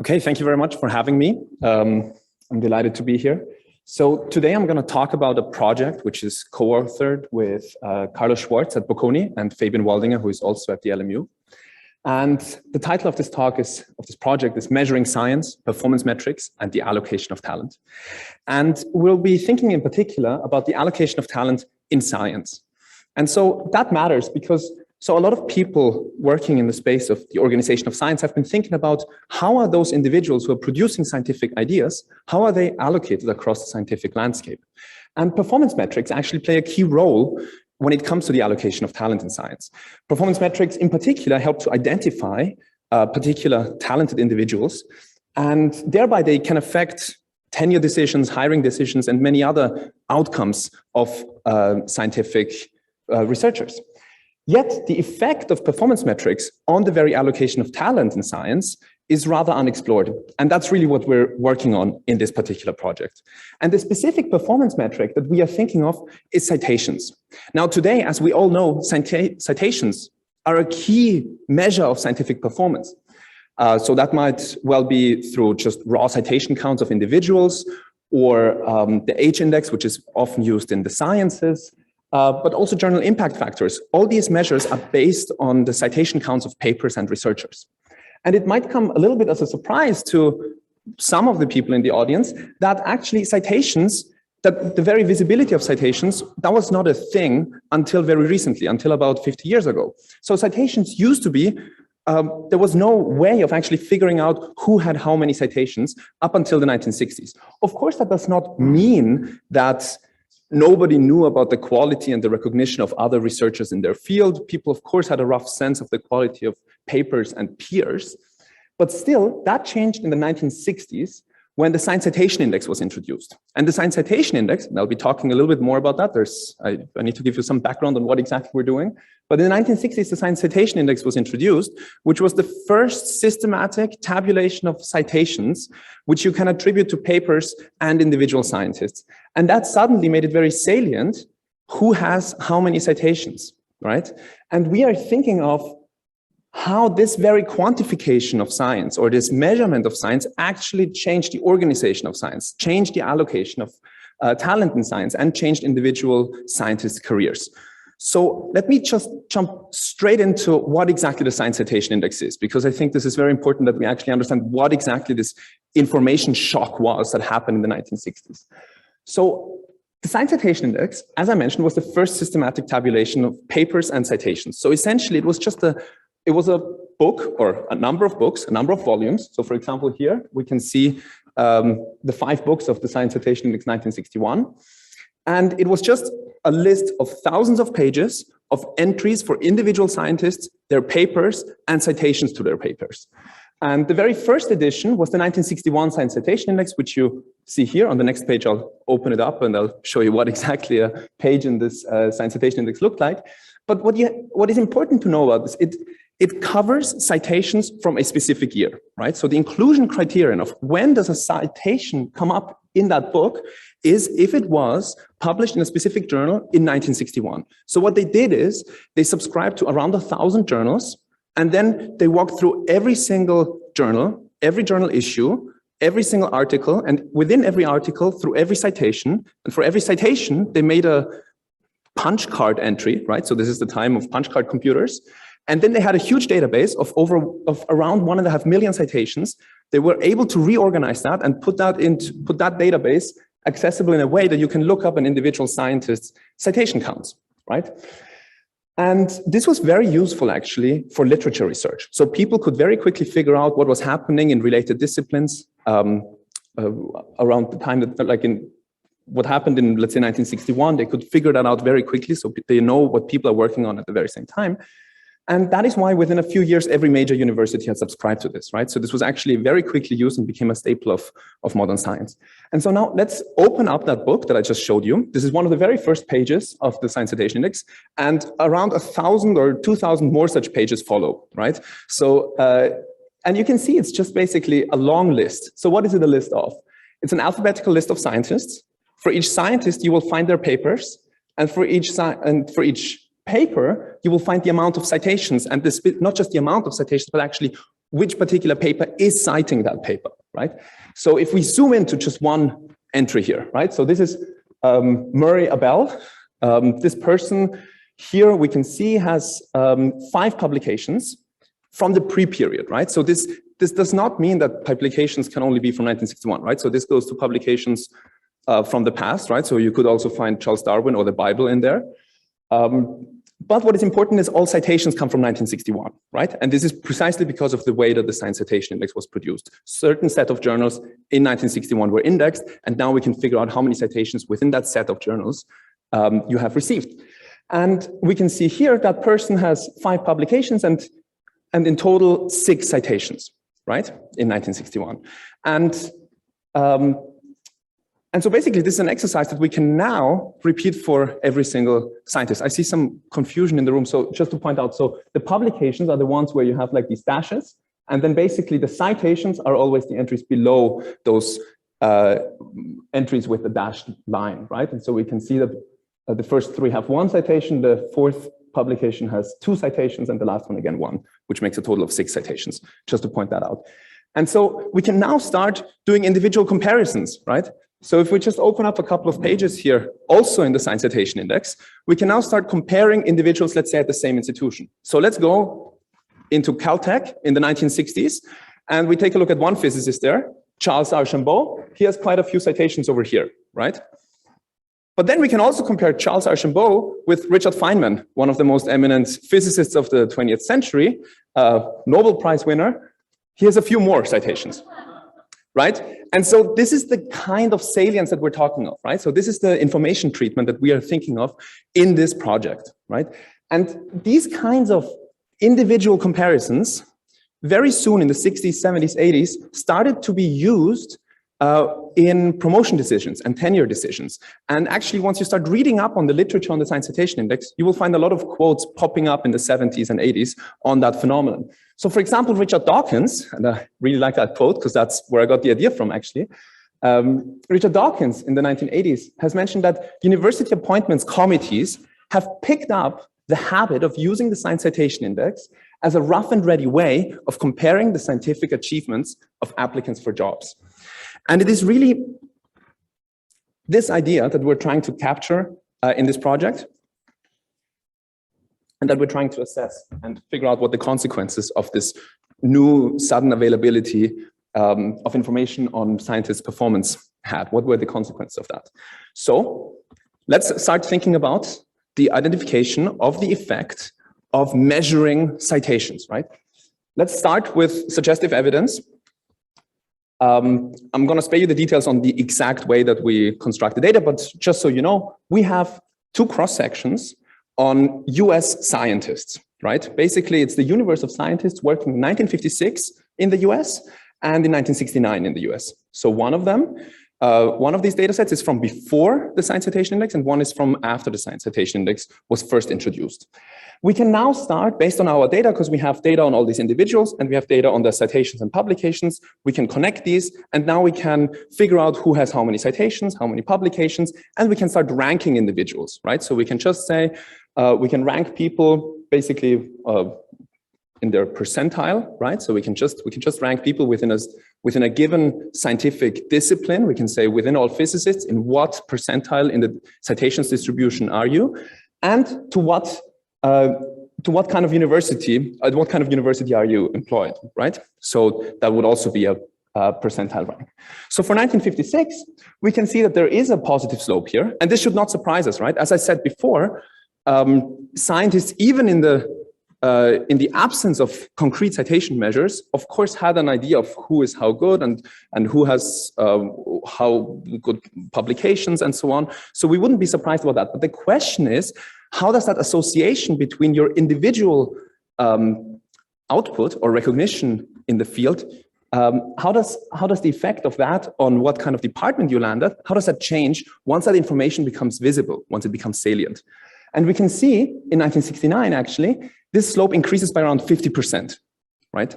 Okay, thank you very much for having me. I'm delighted to be here. So today I'm going to talk about a project which is co-authored with Carlos Schwartz at Bocconi and Fabian Waldinger, who is also at the LMU. And the title of this talk is, of this project is Measuring Science, Performance Metrics, and the Allocation of Talent. And we'll be thinking in particular about the allocation of talent in science. And so that matters because a lot of people working in the space of the organization of science have been thinking about how are those individuals who are producing scientific ideas, how are they allocated across the scientific landscape? And performance metrics actually play a key role when it comes to the allocation of talent in science. Performance metrics in particular help to identify particular talented individuals, and thereby they can affect tenure decisions, hiring decisions, and many other outcomes of scientific researchers. Yet the effect of performance metrics on the very allocation of talent in science is rather unexplored. And that's really what we're working on in this particular project. And the specific performance metric that we are thinking of is citations. Now today, as we all know, citations are a key measure of scientific performance. So that might well be through just raw citation counts of individuals, or the H index, which is often used in the sciences, but also journal impact factors. All these measures are based on the citation counts of papers and researchers. And it might come a little bit as a surprise to some of the people in the audience that actually citations, that the very visibility of citations, that was not a thing until very recently, until about 50 years ago. So citations used to be, there was no way of actually figuring out who had how many citations up until the 1960s. Of course, that does not mean that nobody knew about the quality and the recognition of other researchers in their field. People, of course, had a rough sense of the quality of papers and peers. But still, that changed in the 1960s when the Science Citation Index was introduced. And the Science Citation Index, and I'll be talking a little bit more about that. I need to give you some background on what exactly we're doing. But in the 1960s, the Science Citation Index was introduced, which was the first systematic tabulation of citations, which you can attribute to papers and individual scientists. And that suddenly made it very salient who has how many citations, right? And we are thinking of how this very quantification of science or this measurement of science actually changed the organization of science, changed the allocation of talent in science, and changed individual scientists' careers. So let me just jump straight into what exactly the Science Citation Index is, because I think this is very important that we actually understand what exactly this information shock was that happened in the 1960s. So the Science Citation Index, as I mentioned, was the first systematic tabulation of papers and citations. So essentially it was just it was a book or a number of books, a number of volumes. So for example, here we can see the 5 books of the Science Citation Index 1961. And it was just a list of thousands of pages of entries for individual scientists, their papers, and citations to their papers. And the very first edition was the 1961 Science Citation Index, which you see here. On the next page, I'll open it up and I'll show you what exactly a page in this Science Citation Index looked like. But what is important to know about this, it covers citations from a specific year, right? So the inclusion criterion of when does a citation come up in that book is if it was published in a specific journal in 1961. So what they did is they subscribed to around 1,000 journals, and then they walked through every single journal issue, every single article, and within every article, through every citation, and for every citation, they made a punch card entry, right? So this is the time of punch card computers. And then they had a huge database of around 1.5 million citations. They were able to reorganize that and put that database accessible in a way that you can look up an individual scientist's citation counts, right? And this was very useful actually for literature research. So people could very quickly figure out what was happening in related disciplines around the time that, like in what happened in, let's say, 1961, they could figure that out very quickly. So they know what people are working on at the very same time. And that is why within a few years, every major university had subscribed to this, right? So this was actually very quickly used and became a staple of modern science. And so now let's open up that book that I just showed you. This is one of the very first pages of the Science Citation Index, and around 1,000 or 2,000 more such pages follow, right? So, and you can see it's just basically a long list. So what is it a list of? It's an alphabetical list of scientists. For each scientist, you will find their papers, and for each paper, you will find the amount of citations, and this, not just the amount of citations, but actually which particular paper is citing that paper, right? So if we zoom into just one entry here, right? So this is Murray Abel. This person here we can see has 5 publications from the pre-period, right? So this does not mean that publications can only be from 1961, right? So this goes to publications from the past, right? So you could also find Charles Darwin or the Bible in there. But what is important is all citations come from 1961, right? And this is precisely because of the way that the Science Citation Index was produced. Certain set of journals in 1961 were indexed, and now we can figure out how many citations within that set of journals you have received. And we can see here that person has 5 publications and in total 6 citations, right, in 1961. And so basically, this is an exercise that we can now repeat for every single scientist. I see some confusion in the room. So just to point out, so the publications are the ones where you have like these dashes. And then basically the citations are always the entries below those entries with the dashed line, right? And so we can see that the first 3 have 1 citation, the 4th publication has 2 citations, and the last one again 1, which makes a total of 6 citations, just to point that out. And so we can now start doing individual comparisons, right? So if we just open up a couple of pages here, also in the Science Citation Index, we can now start comparing individuals, let's say, at the same institution. So let's go into Caltech in the 1960s, and we take a look at one physicist there, Charles Archambault. He has quite a few citations over here, right? But then we can also compare Charles Archambault with Richard Feynman, one of the most eminent physicists of the 20th century, Nobel Prize winner. He has a few more citations, right? And so this is the kind of salience that we're talking of, right? So this is the information treatment that we are thinking of in this project, right? And these kinds of individual comparisons, very soon in the 60s, 70s, 80s, started to be used in promotion decisions and tenure decisions. And actually, once you start reading up on the literature on the Science Citation Index, you will find a lot of quotes popping up in the 70s and 80s on that phenomenon. So for example, Richard Dawkins, and I really like that quote because that's where I got the idea from actually. Richard Dawkins in the 1980s has mentioned that university appointments committees have picked up the habit of using the Science Citation Index as a rough and ready way of comparing the scientific achievements of applicants for jobs. And it is really this idea that we're trying to capture in this project, and that we're trying to assess and figure out what the consequences of this new sudden availability of information on scientists' performance had. What were the consequences of that? So let's start thinking about the identification of the effect of measuring citations, right? Let's start with suggestive evidence. I'm going to spare you the details on the exact way that we construct the data, but just so you know, we have 2 cross-sections on US scientists, right? Basically, it's the universe of scientists working in 1956 in the US and in 1969 in the US. So one of these data sets is from before the Science Citation Index, and one is from after the Science Citation Index was first introduced. We can now start, based on our data, because we have data on all these individuals and we have data on their citations and publications, we can connect these, and now we can figure out who has how many citations, how many publications, and we can start ranking individuals, right? So we can just say, we can rank people basically in their percentile, right? So we can just rank people within a given scientific discipline. We can say within all physicists, in what percentile in the citations distribution are you, and to what kind of university, at what kind of university are you employed, right? So that would also be a percentile rank. So for 1956, we can see that there is a positive slope here, and this should not surprise us, right? As I said before, scientists, even in the absence of concrete citation measures, of course, had an idea of who is how good and who has how good publications and so on. So we wouldn't be surprised about that. But the question is, how does that association between your individual output or recognition in the field, how does the effect of that on what kind of department you land at, how does that change once that information becomes visible, once it becomes salient? And we can see in 1969, actually, this slope increases by around 50%, right?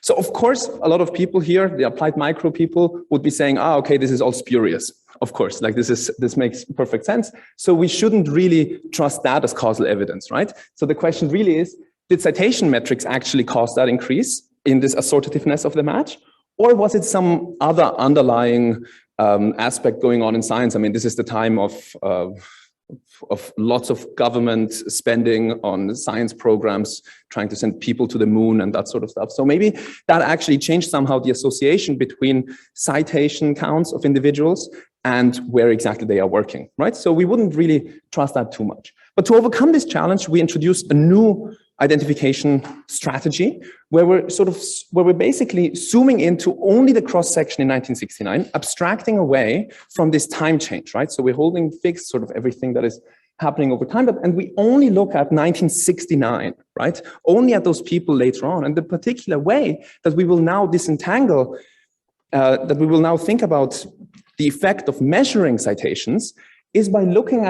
So of course, a lot of people here, the applied micro people, would be saying, okay, this is all spurious. Of course, like this makes perfect sense. So we shouldn't really trust that as causal evidence, right? So the question really is, did citation metrics actually cause that increase in this assortativeness of the match? Or was it some other underlying aspect going on in science? I mean, this is the time of lots of government spending on science programs, trying to send people to the moon and that sort of stuff. So maybe that actually changed somehow the association between citation counts of individuals and where exactly they are working, right? So we wouldn't really trust that too much. But to overcome this challenge, we introduced a new identification strategy where we're basically zooming into only the cross-section in 1969, abstracting away from this time change, right? So we're holding fixed sort of everything that is happening over time, and we only look at 1969, right? Only at those people later on. And the particular way that we will now disentangle, that we will now think about the effect of measuring citations is by looking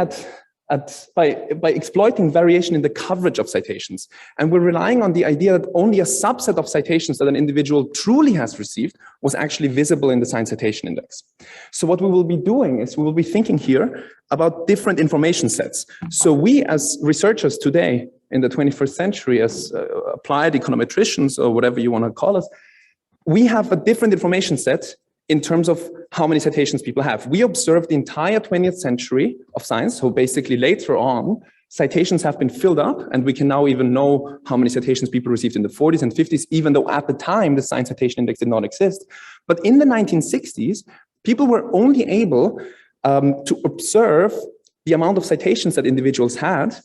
by exploiting variation in the coverage of citations. And we're relying on the idea that only a subset of citations that an individual truly has received was actually visible in the Science Citation Index. So what we will be doing is we will be thinking here about different information sets. So we as researchers today in the 21st century, as applied econometricians or whatever you want to call us, we have a different information set in terms of how many citations people have. We observed the entire 20th century of science. So basically later on, citations have been filled up, and we can now even know how many citations people received in the 40s and 50s, even though at the time the Science Citation Index did not exist. But in the 1960s, people were only able to observe the amount of citations that individuals had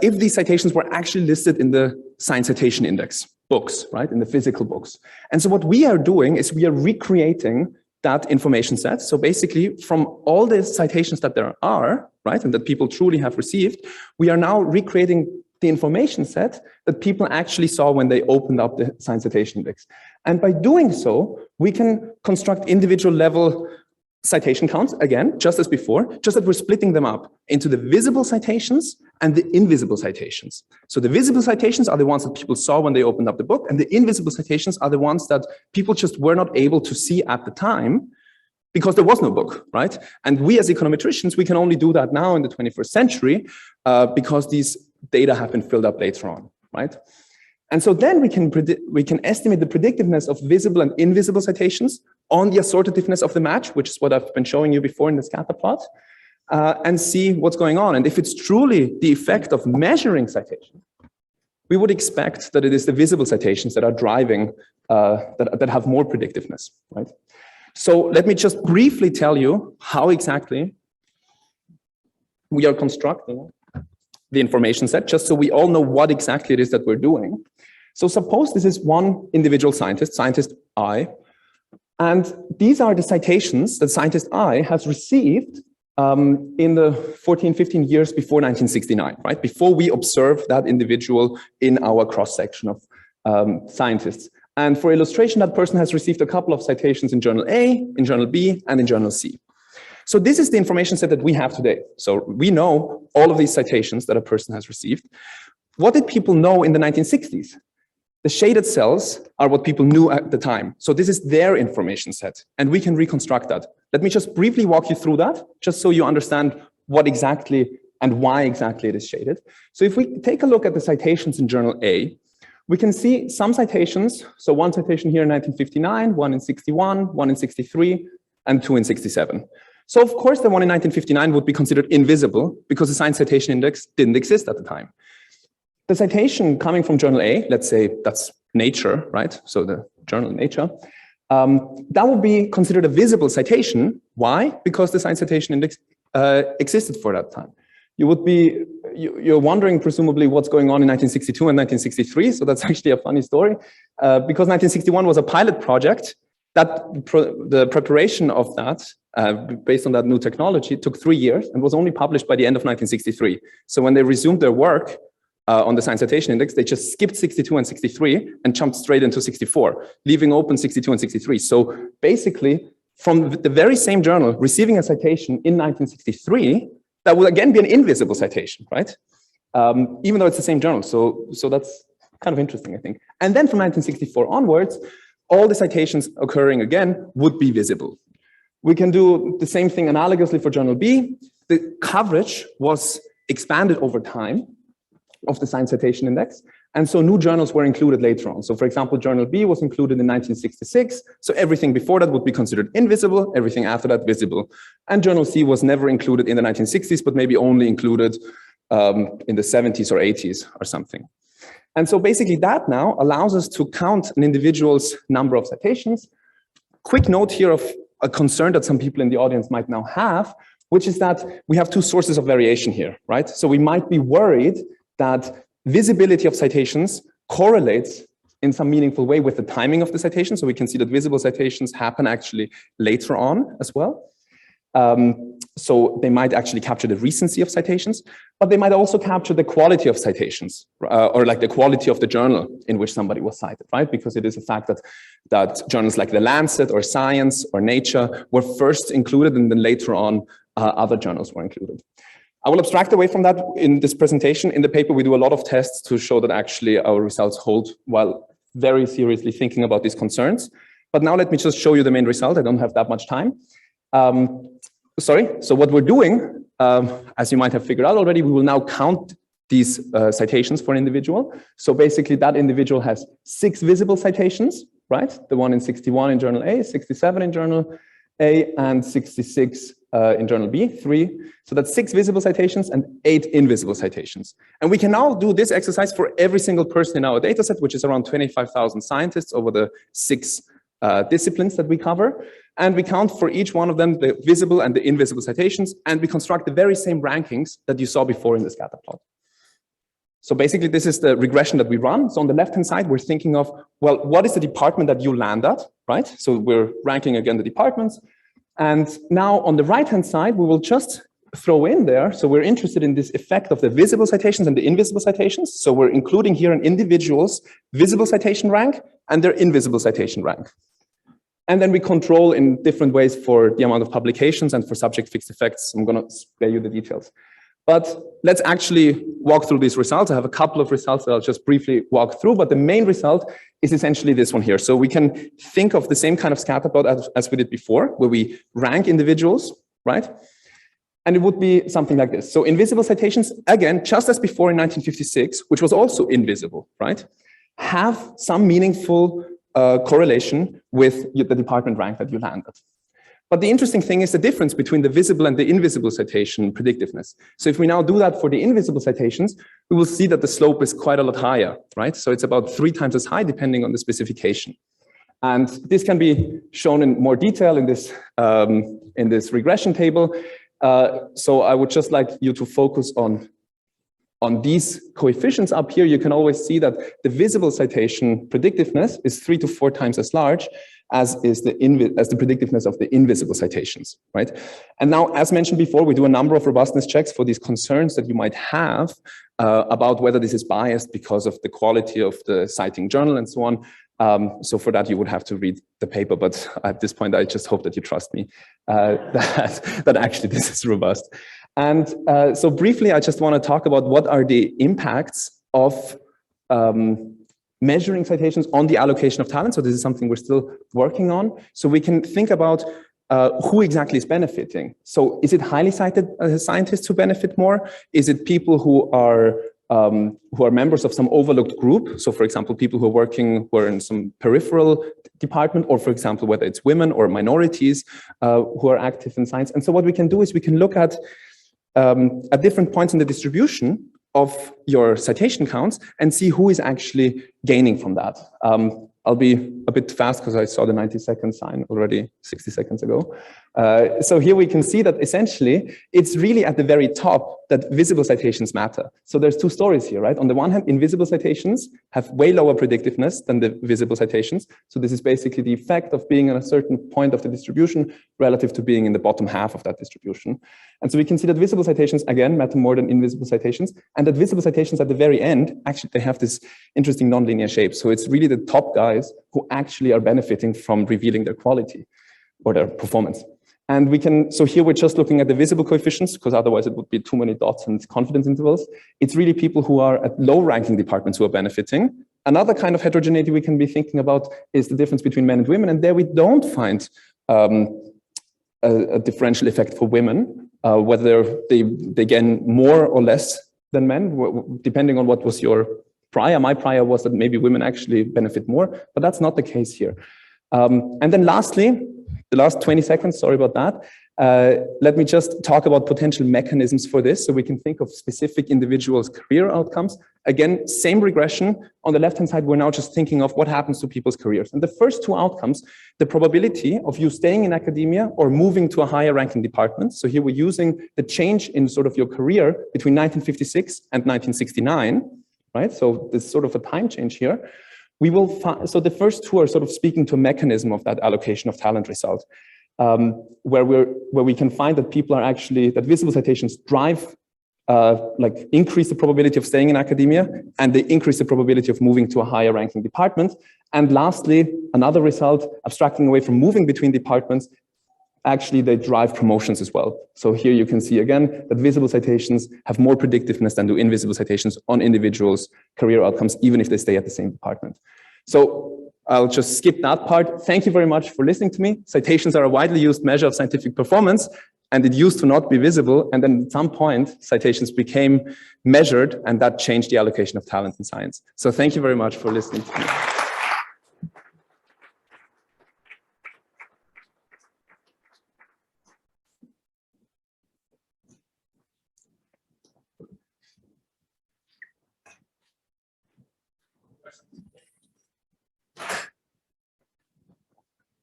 if these citations were actually listed in the Science Citation Index books, right, in the physical books. And so what we are doing is we are recreating that information set. So basically from all the citations that there are, right, and that people truly have received, we are now recreating the information set that people actually saw when they opened up the Science Citation Index. And by doing so, we can construct individual level citation counts, again, just as before, just that we're splitting them up into the visible citations and the invisible citations. So the visible citations are the ones that people saw when they opened up the book, and the invisible citations are the ones that people just were not able to see at the time because there was no book, right? And we as econometricians, we can only do that now in the 21st century because these data have been filled up later on, right? And so then we can estimate the predictiveness of visible and invisible citations on the assortativeness of the match, which is what I've been showing you before in the scatter plot, and see what's going on. And if it's truly the effect of measuring citation, we would expect that it is the visible citations that are driving, that have more predictiveness, right? So let me just briefly tell you how exactly we are constructing the information set, just so we all know what exactly it is that we're doing. So suppose this is one individual scientist, scientist I, and these are the citations that scientist I has received in the 14, 15 years before 1969, right? Before we observe that individual in our cross-section of scientists. And for illustration, that person has received a couple of citations in Journal A, in Journal B, and in Journal C. So this is the information set that we have today. So we know all of these citations that a person has received. What did people know in the 1960s? The shaded cells are what people knew at the time. So this is their information set, and we can reconstruct that. Let me just briefly walk you through that, just so you understand what exactly and why exactly it is shaded. So if we take a look at the citations in Journal A, we can see some citations. So one citation here in 1959, one in 61, one in 63, and two in 67. So of course, the one in 1959 would be considered invisible because the Science Citation Index didn't exist at the time. The citation coming from Journal A, let's say that's Nature, right? So the journal Nature, that would be considered a visible citation. Why? Because the Science Citation Index existed for that time. You're wondering presumably what's going on in 1962 and 1963. So that's actually a funny story because 1961 was a pilot project. The preparation of that, based on that new technology, took 3 years and was only published by the end of 1963. So when they resumed their work on the Science Citation Index, they just skipped 62 and 63 and jumped straight into 64, leaving open 62 and 63. So basically, from the very same journal receiving a citation in 1963, that will again be an invisible citation, right? Even though it's the same journal. So that's kind of interesting, I think. And then from 1964 onwards, all the citations occurring again would be visible. We can do the same thing analogously for Journal B. The coverage was expanded over time of the Science Citation Index. And so new journals were included later on. So for example, Journal B was included in 1966. So everything before that would be considered invisible, everything after that visible. And Journal C was never included in the 1960s, but maybe only included in the 70s or 80s or something. And so basically that now allows us to count an individual's number of citations. Quick note here of a concern that some people in the audience might now have, which is that we have two sources of variation here, right? So we might be worried that visibility of citations correlates in some meaningful way with the timing of the citation. So we can see that visible citations happen actually later on as well. So they might actually capture the recency of citations, but they might also capture the quality of citations, or like the quality of the journal in which somebody was cited, right? Because it is a fact that journals like The Lancet or Science or Nature were first included, and then later on other journals were included. I will abstract away from that in this presentation. In the paper, we do a lot of tests to show that actually our results hold while very seriously thinking about these concerns. But now let me just show you the main result. I don't have that much time. So what we're doing, as you might have figured out already, we will now count these citations for an individual. So basically that individual has 6 visible citations, right? The one in 61 in Journal A, 67 in Journal A, and 66 in Journal B, 3. So that's 6 visible citations and 8 invisible citations. And we can now do this exercise for every single person in our data set, which is around 25,000 scientists over the 6 disciplines that we cover. And we count for each one of them the visible and the invisible citations, and we construct the very same rankings that you saw before in the scatter plot. So basically, this is the regression that we run. So on the left-hand side, we're thinking of, well, what is the department that you land at, right? So we're ranking again the departments. And now on the right-hand side, we will just throw in there. So we're interested in this effect of the visible citations and the invisible citations. So we're including here an individual's visible citation rank and their invisible citation rank. And then we control in different ways for the amount of publications and for subject fixed effects. I'm going to spare you the details. But let's actually walk through these results. I have a couple of results that I'll just briefly walk through, but the main result is essentially this one here. So we can think of the same kind of scatter plot as we did before, where we rank individuals, right? And it would be something like this. So invisible citations, again, just as before in 1956, which was also invisible, right? Have some meaningful correlation with the department rank that you landed. But the interesting thing is the difference between the visible and the invisible citation predictiveness. So if we now do that for the invisible citations, we will see that the slope is quite a lot higher, right? So it's about 3 times as high depending on the specification. And this can be shown in more detail in this regression table. So I would just like you to focus on these coefficients up here. You can always see that the visible citation predictiveness is 3 to 4 times as large as the predictiveness of the invisible citations, right? And now, as mentioned before, we do a number of robustness checks for these concerns that you might have about whether this is biased because of the quality of the citing journal and so on. So for that, you would have to read the paper, but at this point, I just hope that you trust me that actually this is robust. And so briefly, I just want to talk about what are the impacts of measuring citations on the allocation of talent. So this is something we're still working on. So we can think about who exactly is benefiting. So is it highly cited scientists who benefit more? Is it people who are members of some overlooked group? So for example, people who are in some peripheral department, or for example, whether it's women or minorities who are active in science. And so what we can do is we can look at different points in the distribution of your citation counts and see who is actually gaining from that. I'll be a bit fast because I saw the 90-second sign already 60 seconds ago. So here we can see that essentially it's really at the very top that visible citations matter. So there's 2 stories here, right? On the one hand, invisible citations have way lower predictiveness than the visible citations. So this is basically the effect of being at a certain point of the distribution relative to being in the bottom half of that distribution. And so we can see that visible citations, again, matter more than invisible citations, and that visible citations at the very end, actually, they have this interesting nonlinear shape. So it's really the top guys who actually are benefiting from revealing their quality or their performance. And we can, so here we're just looking at the visible coefficients, because otherwise it would be too many dots and confidence intervals. It's really people who are at low ranking departments who are benefiting. Another kind of heterogeneity we can be thinking about is the difference between men and women. And there we don't find a differential effect for women, whether they gain more or less than men, depending on what was your prior. My prior was that maybe women actually benefit more, but that's not the case here. And then lastly, the last 20 seconds, sorry about that. Let me just talk about potential mechanisms for this so we can think of specific individuals' career outcomes. Again, same regression. On the left-hand side, we're now just thinking of what happens to people's careers. And the first two outcomes, the probability of you staying in academia or moving to a higher ranking department. So here we're using the change in sort of your career between 1956 and 1969, right? So there's sort of a time change here. We will find, so the first two are sort of speaking to a mechanism of that allocation of talent result. Where we can find that people are actually, that visible citations drive, like increase the probability of staying in academia, and they increase the probability of moving to a higher ranking department. And lastly, another result, abstracting away from moving between departments, actually they drive promotions as well. So here you can see again that visible citations have more predictiveness than do invisible citations on individuals' career outcomes, even if they stay at the same department. So I'll just skip that part. Thank you very much for listening to me. Citations are a widely used measure of scientific performance, and it used to not be visible. And then at some point, citations became measured, and that changed the allocation of talent in science. So thank you very much for listening to me.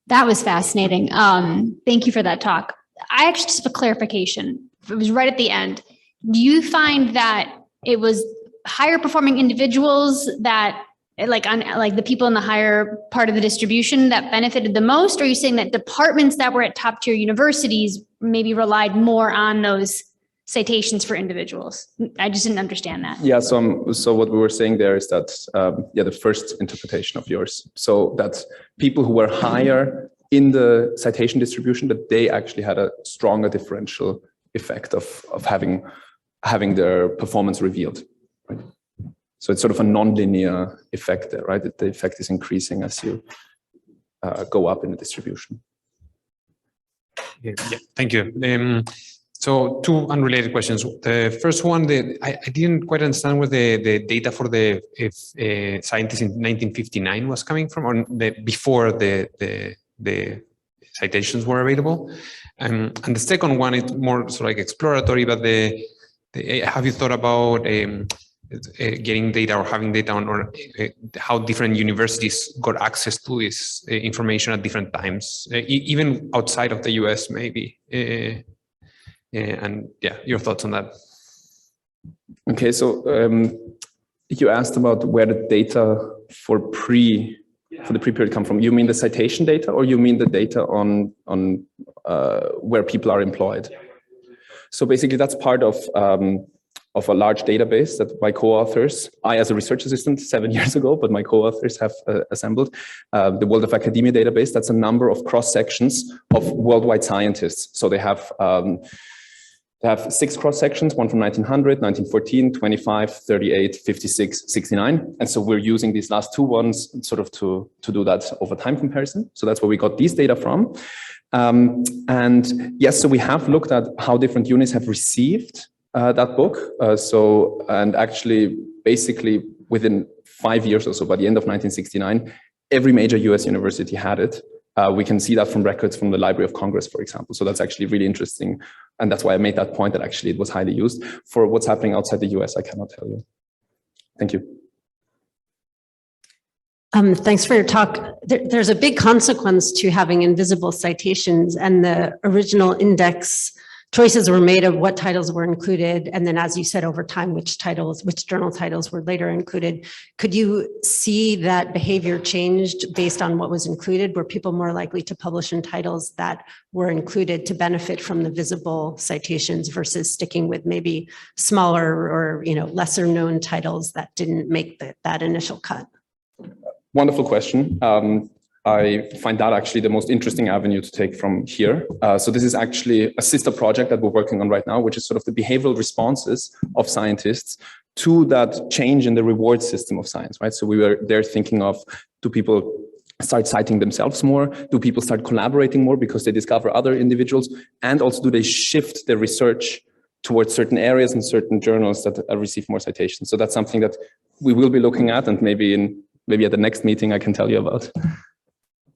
That was fascinating. Thank you for that talk. I actually just have a clarification. It was right at the end. Do you find that it was higher performing individuals that like the people in the higher part of the distribution that benefited the most? Or are you saying that departments that were at top tier universities maybe relied more on those citations for individuals? I just didn't understand that. Yeah, so what we were saying there is that, the first interpretation of yours. So that people who were higher in the citation distribution, that they actually had a stronger differential effect of having their performance revealed. Right? So it's sort of a non-linear effect there, right? That the effect is increasing as you go up in the distribution. Yeah, thank you. So two unrelated questions. The first one, I didn't quite understand where the data for the scientists in 1959 was coming from, or before the citations were available. And the second one is more sort of like exploratory, but have you thought about getting data or having data on or how different universities got access to this information at different times, even outside of the US maybe? And yeah, your thoughts on that. Okay, so you asked about where the data for the pre-period come from. You mean the citation data, or you mean the data on where people are employed? So basically, that's part of a large database that my co-authors, I as a research assistant 7 years ago, but my co-authors have assembled, the World of Academia database. That's a number of cross-sections of worldwide scientists. So they have 6 cross-sections, one from 1900, 1914, 25, 38, 56, 69. And so we're using these last two ones sort of to do that over time comparison. So that's where we got these data from. And yes, so we have looked at how different units have received that book. And actually, basically within 5 years or so, by the end of 1969, every major US university had it. We can see that from records from the Library of Congress, for example. So that's actually really interesting. And that's why I made that point that actually it was highly used. For what's happening outside the US, I cannot tell you. Thank you. Thanks for your talk. There's a big consequence to having invisible citations, and the original index choices were made of what titles were included. And then, as you said, over time, which journal titles were later included. Could you see that behavior changed based on what was included? Were people more likely to publish in titles that were included to benefit from the visible citations versus sticking with maybe smaller or lesser known titles that didn't make that initial cut? Wonderful question. I find that actually the most interesting avenue to take from here. So this is actually a sister project that we're working on right now, which is sort of the behavioral responses of scientists to that change in the reward system of science, right? So we were there thinking of, do people start citing themselves more? Do people start collaborating more because they discover other individuals? And also, do they shift their research towards certain areas and certain journals that receive more citations. So that's something that we will be looking at, and maybe at the next meeting I can tell you about.